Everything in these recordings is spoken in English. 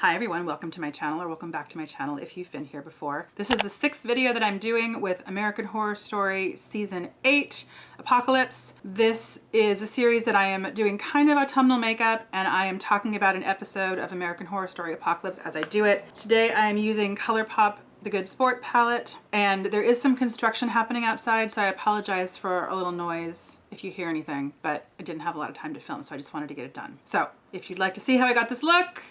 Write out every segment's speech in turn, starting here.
Hi everyone, welcome to my channel, or welcome back to my channel if you've been here before. This is the 6th video that I'm doing with American Horror Story Season 8, Apocalypse. This is a series that I am doing kind of autumnal makeup, and I am talking about an episode of American Horror Story Apocalypse as I do it. Today I am using Colourpop the Good Sport palette, and there is some construction happening outside, so I apologize for a little noise if you hear anything, but I didn't have a lot of time to film, so I just wanted to get it done. So if you'd like to see how I got this look,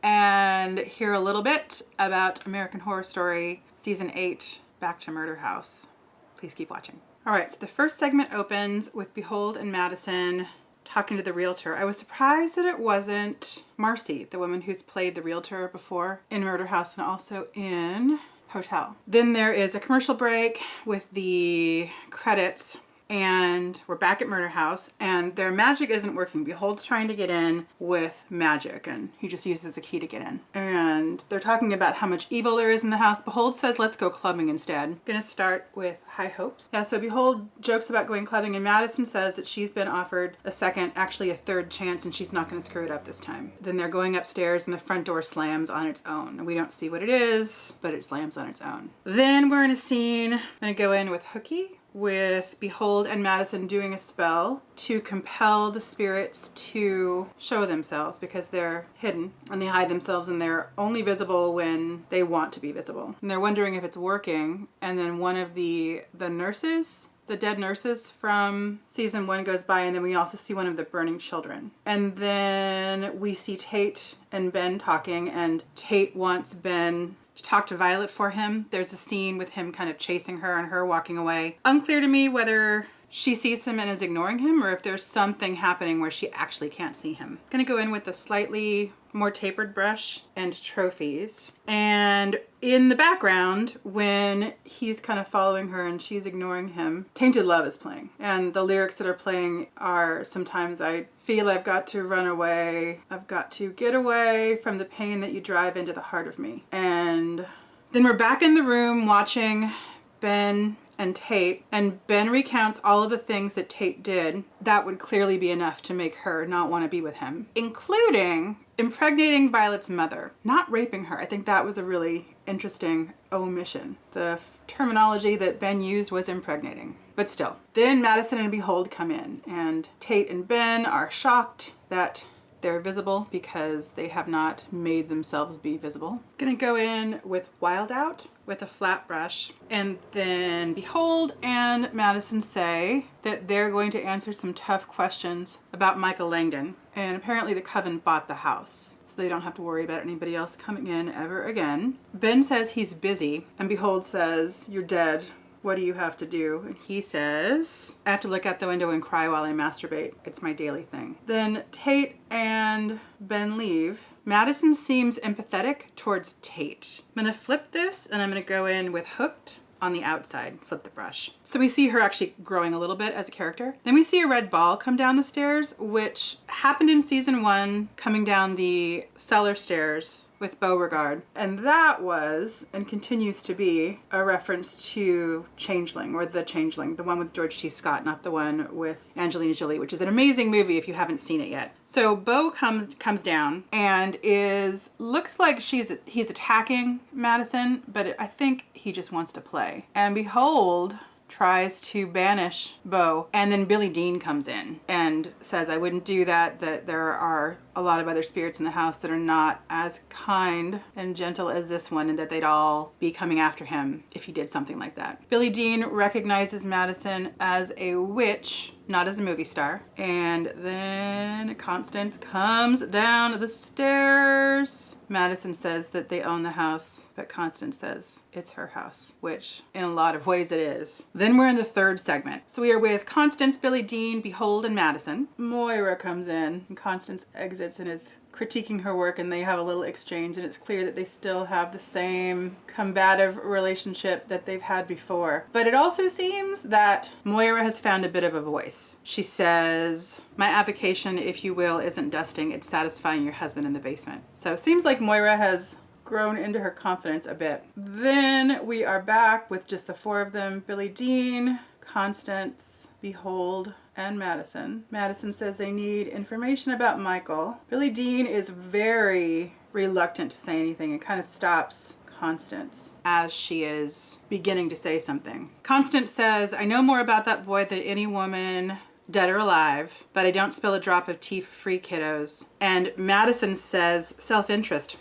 and hear a little bit about American Horror Story Season 8, Back to Murder House, please keep watching. All right, so the first segment opens with Behold and Madison talking to the realtor. I was surprised that it wasn't Marcy, the woman who's played the realtor before in Murder House and also in Hotel. Then there is a commercial break with the credits, and we're back at Murder House, and their magic isn't working. Behold's trying to get in with magic, and he just uses the key to get in. And they're talking about how much evil there is in the house. Behold says, let's go clubbing instead. Gonna start with high hopes. Yeah, so Behold jokes about going clubbing, and Madison says that she's been offered a second, actually a third chance, and she's not gonna screw it up this time. Then they're going upstairs, and the front door slams on its own. And we don't see what it is, but it slams on its own. Then we're in a scene, I'm gonna go in with Hooky, with Behold and Madison doing a spell to compel the spirits to show themselves because they're hidden and they hide themselves and they're only visible when they want to be visible. And they're wondering if it's working, and then one of the nurses, the dead nurses from season 1 goes by, and then we also see one of the burning children. And then we see Tate and Ben talking, and Tate wants Ben to talk to Violet for him. There's a scene with him kind of chasing her and her walking away. Unclear to me whether she sees him and is ignoring him, or if there's something happening where she actually can't see him. I'm gonna go in with a slightly more tapered brush and trophies. And in the background, when he's kind of following her and she's ignoring him, Tainted Love is playing. And the lyrics that are playing are, sometimes I feel I've got to run away, I've got to get away from the pain that you drive into the heart of me. And then we're back in the room watching Ben and Tate, and Ben recounts all of the things that Tate did that would clearly be enough to make her not want to be with him, including impregnating Violet's mother, not raping her. I think that was a really interesting omission. The terminology that Ben used was impregnating, but still. Then Madison and Behold come in, and Tate and Ben are shocked that they're visible because they have not made themselves be visible. Gonna go in with Wild Out with a flat brush, and then Behold and Madison say that they're going to answer some tough questions about Michael Langdon, and apparently the Coven bought the house, so they don't have to worry about anybody else coming in ever again. Ben says he's busy, and Behold says, you're dead. What do you have to do? And he says, I have to look out the window and cry while I masturbate. It's my daily thing. Then Tate and Ben leave. Madison seems empathetic towards Tate. I'm gonna flip this, and I'm gonna go in with Hooked on the outside, flip the brush. So we see her actually growing a little bit as a character. Then we see a red ball come down the stairs, which happened in season 1, coming down the cellar stairs with Beauregard. And that was, and continues to be, a reference to Changeling, or The Changeling, the one with George T. Scott, not the one with Angelina Jolie, which is an amazing movie if you haven't seen it yet. So Beau comes down and looks like he's attacking Madison, but I think he just wants to play. And Behold tries to banish Beau, and then Billy Dean comes in and says, I wouldn't do that, that there are a lot of other spirits in the house that are not as kind and gentle as this one, and that they'd all be coming after him if he did something like that. Billy Dean recognizes Madison as a witch, not as a movie star. And then Constance comes down the stairs. Madison says that they own the house, but Constance says it's her house, which in a lot of ways it is. Then we're in the third segment. So we are with Constance, Billy Dean, Behold, and Madison. Moira comes in, and Constance exits and is critiquing her work, and they have a little exchange, and it's clear that they still have the same combative relationship that they've had before. But it also seems that Moira has found a bit of a voice. She says, my avocation, if you will, isn't dusting, it's satisfying your husband in the basement. So it seems like Moira has grown into her confidence a bit. Then we are back with just the 4 of them, Billy Dean, Constance, Behold, and Madison. Madison says they need information about Michael. Billy Dean is very reluctant to say anything and kind of stops Constance as she is beginning to say something. Constance says, I know more about that boy than any woman, dead or alive, but I don't spill a drop of tea for free, kiddos. And Madison says, self-interest,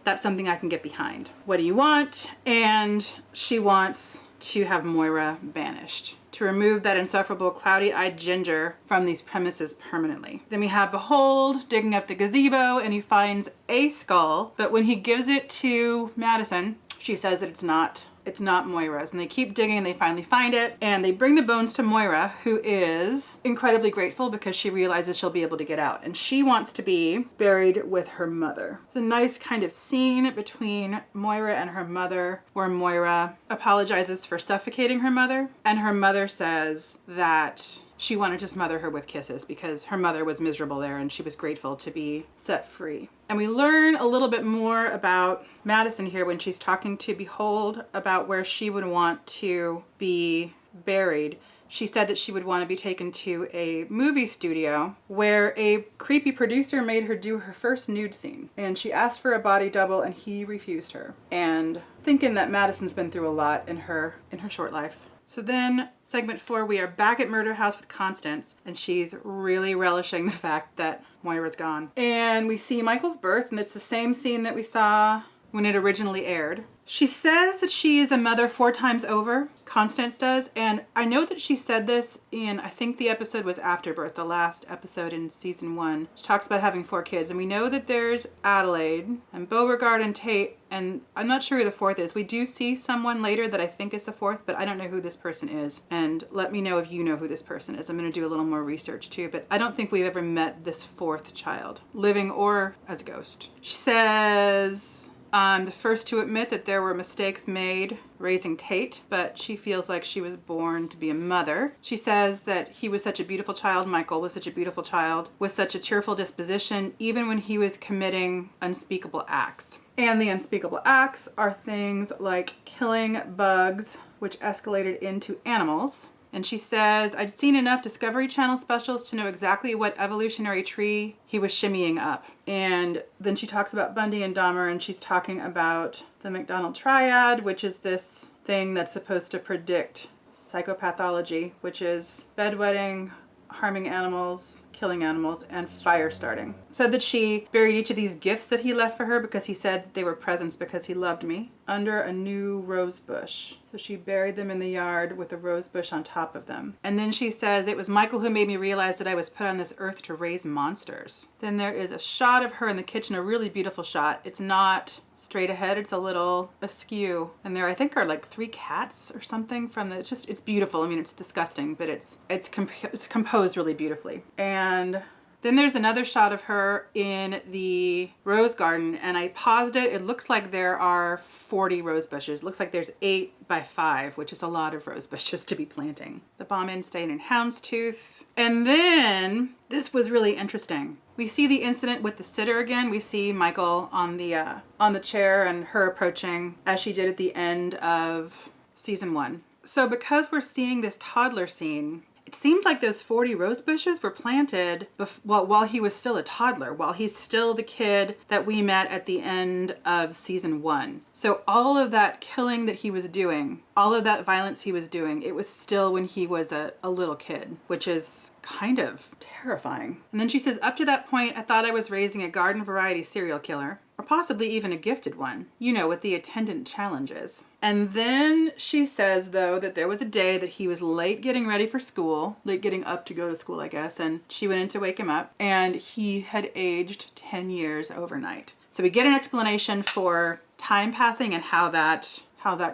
that's something I can get behind. What do you want? And she wants to have Moira banished, to remove that insufferable cloudy-eyed ginger from these premises permanently. Then we have Behold digging up the gazebo, and he finds a skull, but when he gives it to Madison, she says that it's not Moira's, and they keep digging and they finally find it, and they bring the bones to Moira, who is incredibly grateful because she realizes she'll be able to get out, and she wants to be buried with her mother. It's a nice kind of scene between Moira and her mother, where Moira apologizes for suffocating her mother, and her mother says that she wanted to smother her with kisses because her mother was miserable there and she was grateful to be set free. And we learn a little bit more about Madison here when she's talking to Behold about where she would want to be buried. She said that she would want to be taken to a movie studio where a creepy producer made her do her first nude scene. And she asked for a body double and he refused her. And thinking that Madison's been through a lot in her short life. So then, segment 4, we are back at Murder House with Constance, and she's really relishing the fact that Moira's gone. And we see Michael's birth, and it's the same scene that we saw when it originally aired. She says that she is a mother 4 times over, Constance does, and I know that she said this in, I think the episode was Afterbirth, the last episode in season 1. She talks about having 4 kids, and we know that there's Adelaide and Beauregard and Tate, and I'm not sure who the 4th is. We do see someone later that I think is the 4th, but I don't know who this person is, and let me know if you know who this person is. I'm going to do a little more research too, but I don't think we've ever met this 4th child, living or as a ghost. She says, I'm the first to admit that there were mistakes made raising Tate, but she feels like she was born to be a mother. She says that he was such a beautiful child, Michael was such a beautiful child, with such a cheerful disposition, even when he was committing unspeakable acts. And the unspeakable acts are things like killing bugs, which escalated into animals. And she says, I'd seen enough Discovery Channel specials to know exactly what evolutionary tree he was shimmying up. And then she talks about Bundy and Dahmer, and she's talking about the McDonald Triad, which is this thing that's supposed to predict psychopathology, which is bedwetting, harming animals, killing animals, and fire starting. Said that she buried each of these gifts that he left for her because he said they were presents because he loved me under a new rose bush. So she buried them in the yard with a rose bush on top of them. And then she says, it was Michael who made me realize that I was put on this earth to raise monsters. Then there is a shot of her in the kitchen, a really beautiful shot. It's not straight ahead, it's a little askew. And there I think are like 3 cats or something from the, it's beautiful. I mean, it's disgusting, but it's composed really beautifully. And then there's another shot of her in the rose garden, and I paused it. It looks like there are 40 rose bushes. It looks like there's 8 by 5, which is a lot of rose bushes to be planting. The bomb-in staying in houndstooth. And then, this was really interesting. We see the incident with the sitter again. We see Michael on the chair and her approaching as she did at the end of season 1. So because we're seeing this toddler scene, it seems like those 40 rose bushes were planted while he was still a toddler, while he's still the kid that we met at the end of season 1. So all of that killing that he was doing, all of that violence he was doing, it was still when he was a little kid, which is kind of terrifying. And then she says, up to that point, I thought I was raising a garden variety serial killer, or possibly even a gifted one, you know, with the attendant challenges. And then she says, though, that there was a day that he was late getting ready for school, late getting up to go to school, I guess, and she went in to wake him up, and he had aged 10 years overnight. So we get an explanation for time passing and how that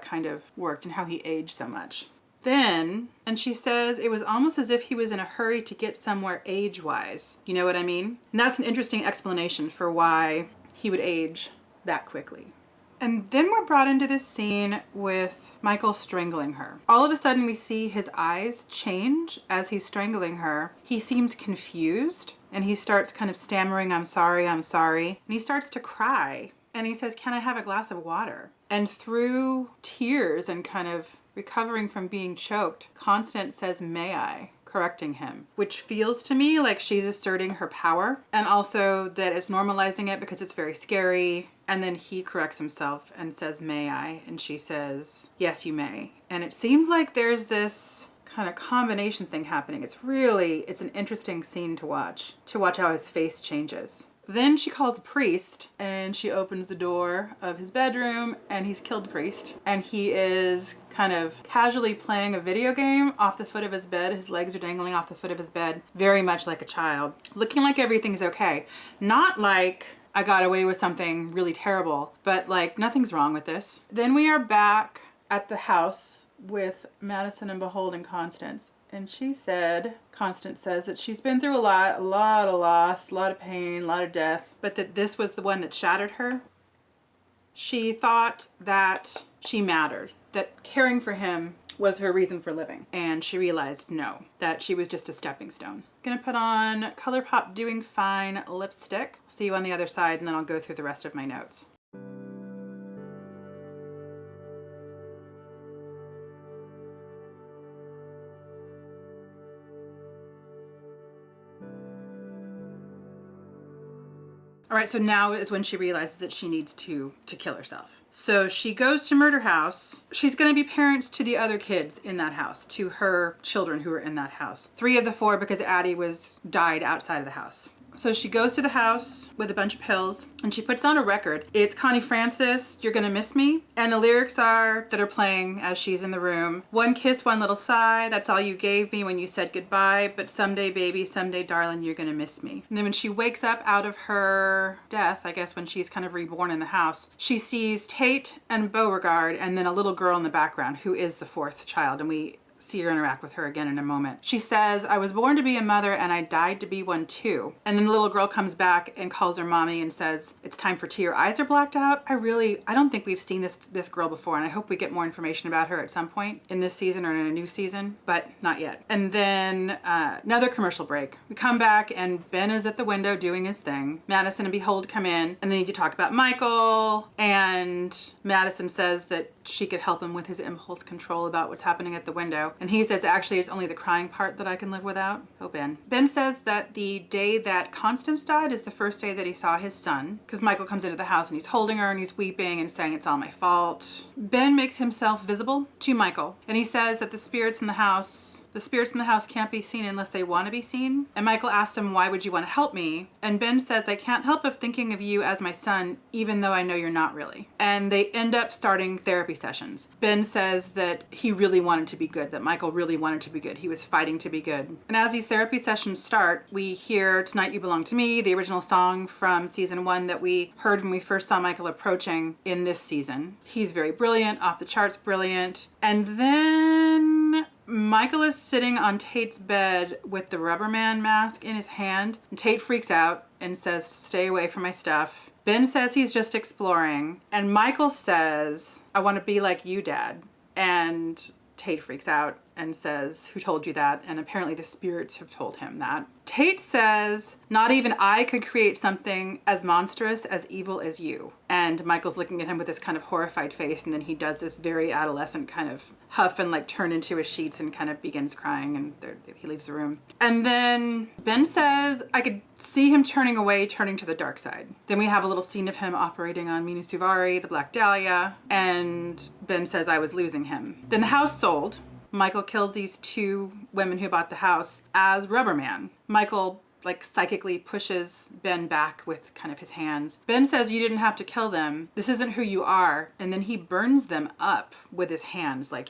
kind of worked and how he aged so much. Then, and she says it was almost as if he was in a hurry to get somewhere age-wise. You know what I mean? And that's an interesting explanation for why he would age that quickly. And then we're brought into this scene with Michael strangling her. All of a sudden we see his eyes change as he's strangling her. He seems confused and he starts kind of stammering, I'm sorry, I'm sorry. And he starts to cry and he says, can I have a glass of water? And through tears and kind of recovering from being choked, Constance says, may I? correcting him, which feels to me like she's asserting her power, and also that it's normalizing it because it's very scary. And then he corrects himself and says, "May I?" And she says, "Yes, you may." And it seems like there's this kind of combination thing happening. It's an interesting scene to watch how his face changes. Then she calls a priest and she opens the door of his bedroom, and he's killed the priest. And he is kind of casually playing a video game off the foot of his bed. His legs are dangling off the foot of his bed, very much like a child, looking like everything's okay. Not like I got away with something really terrible, but like nothing's wrong with this. Then we are back at the house with Madison and Behold and Constance. And Constance says that she's been through a lot of loss, a lot of pain, a lot of death, but that this was the one that shattered her. She thought that she mattered, that caring for him was her reason for living. And she realized no, that she was just a stepping stone. Gonna put on Colourpop Doing Fine lipstick. See you on the other side, and then I'll go through the rest of my notes. All right, so now is when she realizes that she needs to kill herself. So she goes to Murder House. She's going to be parents to the other kids in that house, to her children who are in that house. 3 of the 4 because Addie died outside of the house. So she goes to the house with a bunch of pills and she puts on a record. It's Connie Francis, "You're Gonna Miss Me." And the lyrics that are playing as she's in the room: "One kiss, one little sigh, that's all you gave me when you said goodbye. But someday, baby, someday, darling, you're gonna miss me." And then when she wakes up out of her death, I guess when she's kind of reborn in the house, she sees Tate and Beauregard and then a little girl in the background who is the 4th child. And we see her interact with her again in a moment. She says, "I was born to be a mother and I died to be one too." And then the little girl comes back and calls her mommy and says, "It's time for tea. Your eyes are blacked out." I don't think we've seen this girl before, and I hope we get more information about her at some point in this season or in a new season, but not yet. And then another commercial break. We come back and Ben is at the window doing his thing. Madison and Behold come in and they need to talk about Michael, and Madison says that she could help him with his impulse control about what's happening at the window. And he says, "Actually, it's only the crying part that I can live without." Oh, Ben. Ben says that the day that Constance died is the first day that he saw his son, because Michael comes into the house and he's holding her and he's weeping and saying, "It's all my fault." Ben makes himself visible to Michael, and he says that the spirits in the house can't be seen unless they want to be seen. And Michael asks him, "Why would you want to help me?" And Ben says, "I can't help but thinking of you as my son, even though I know you're not really." And they end up starting therapy sessions. Ben says that he really wanted to be good, that Michael really wanted to be good. He was fighting to be good. And as these therapy sessions start, we hear "Tonight You Belong to Me," the original song from season 1 that we heard when we first saw Michael approaching in this season. He's very brilliant, off the charts brilliant. And then Michael is sitting on Tate's bed with the Rubber Man mask in his hand, and Tate freaks out and says, "Stay away from my stuff." Ben says he's just exploring, and Michael says, "I want to be like you, Dad." And Tate freaks out and says, "Who told you that?" And apparently the spirits have told him that. Tate says, "Not even I could create something as monstrous, as evil as you." And Michael's looking at him with this kind of horrified face, and then he does this very adolescent kind of huff and like turn into his sheets and kind of begins crying, and he leaves the room. And then Ben says, "I could see him turning away, turning to the dark side." Then we have a little scene of him operating on Mina Suvari, the Black Dahlia, and Ben says, "I was losing him." Then the house sold. Michael kills these 2 women who bought the house as Rubber Man. Michael like psychically pushes Ben back with kind of his hands. Ben says, "You didn't have to kill them. This isn't who you are." And then he burns them up with his hands like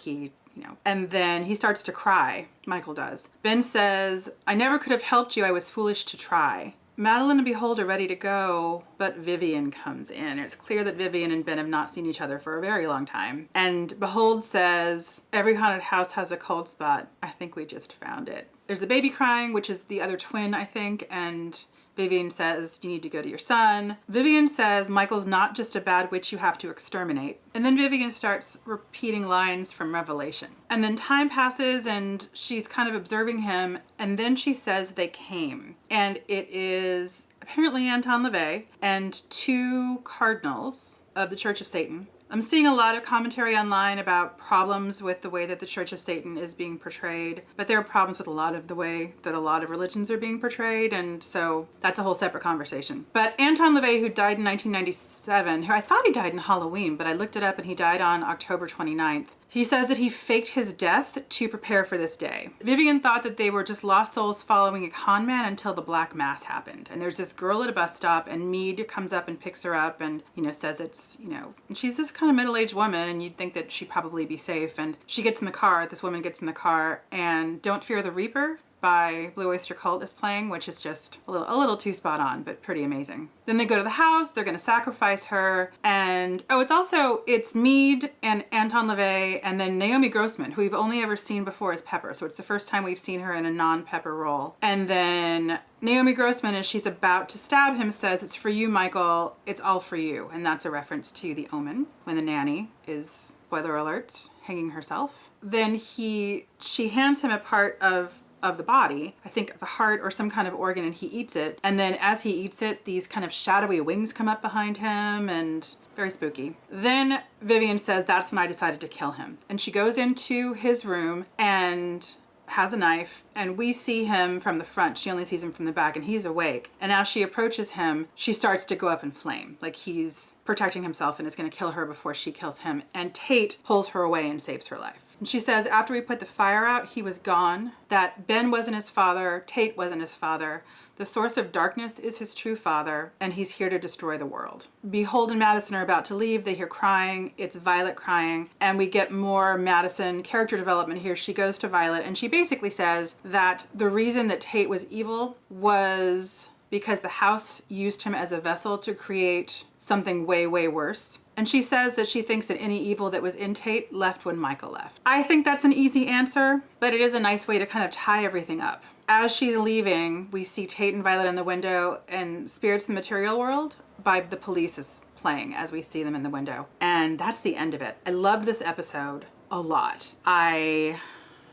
and then he starts to cry. Michael does. Ben says, "I never could have helped you. I was foolish to try." Madeline and Behold are ready to go, but Vivian comes in. It's clear that Vivian and Ben have not seen each other for a very long time. And Behold says, "Every haunted house has a cold spot. I think we just found it." There's a baby crying, which is the other twin, I think, and Vivian says, "You need to go to your son." Vivian says, "Michael's not just a bad witch you have to exterminate." And then Vivian starts repeating lines from Revelation. And then time passes and she's kind of observing him, and then she says they came. And it is apparently Anton LaVey and 2 cardinals of the Church of Satan. I'm seeing a lot of commentary online about problems with the way that the Church of Satan is being portrayed, but there are problems with a lot of the way that a lot of religions are being portrayed, and so that's a whole separate conversation. But Anton LaVey, who died in 1997, who I thought he died in Halloween, but I looked it up and he died on October 29th. He says that he faked his death to prepare for this day. Vivian thought that they were just lost souls following a con man until the Black Mass happened. And there's this girl at a bus stop, and Meade comes up and picks her up and, says it's, and she's this kind of middle-aged woman, and you'd think that she'd probably be safe. And she gets in the car, this woman gets in the car, and Don't Fear the Reaper by Blue Oyster Cult is playing, which is just a little too spot on, but pretty amazing. Then they go to the house, they're gonna sacrifice her, and it's Meade and Anton LaVey and then Naomi Grossman, who we've only ever seen before as Pepper, so it's the first time we've seen her in a non-Pepper role. And then Naomi Grossman, as she's about to stab him, says, "It's for you, Michael, it's all for you," and that's a reference to The Omen, when the nanny is, spoiler alert, hanging herself. Then she hands him a part of the body, I think the heart or some kind of organ, and he eats it. And then as he eats it, these kind of shadowy wings come up behind him, and very spooky. Then Vivian says, "That's when I decided to kill him." And she goes into his room and has a knife, and we see him from the front. She only sees him from the back, and he's awake. And as she approaches him, she starts to go up in flame, like he's protecting himself and is going to kill her before she kills him. And Tate pulls her away and saves her life. And she says, after we put the fire out, he was gone, that Ben wasn't his father, Tate wasn't his father, the source of darkness is his true father, and he's here to destroy the world. Behold and Madison are about to leave. They hear crying. It's Violet crying, and we get more Madison character development here. She goes to Violet, and she basically says that the reason that Tate was evil was because the house used him as a vessel to create something way, way worse. And she says that she thinks that any evil that was in Tate left when Michael left. I think that's an easy answer, but it is a nice way to kind of tie everything up. As she's leaving, we see Tate and Violet in the window, and Spirits in the Material World by The Police is playing as we see them in the window. And that's the end of it. I loved this episode a lot. I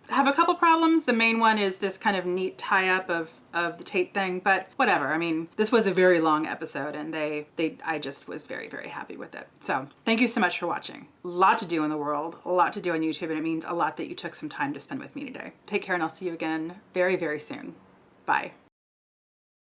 have a couple problems. The main one is this kind of neat tie-up of the Tate thing, but whatever. I mean, this was a very long episode, and I just was very, very happy with it. So thank you so much for watching. A lot to do in the world, a lot to do on YouTube, and it means a lot that you took some time to spend with me today. Take care, and I'll see you again very, very soon. Bye.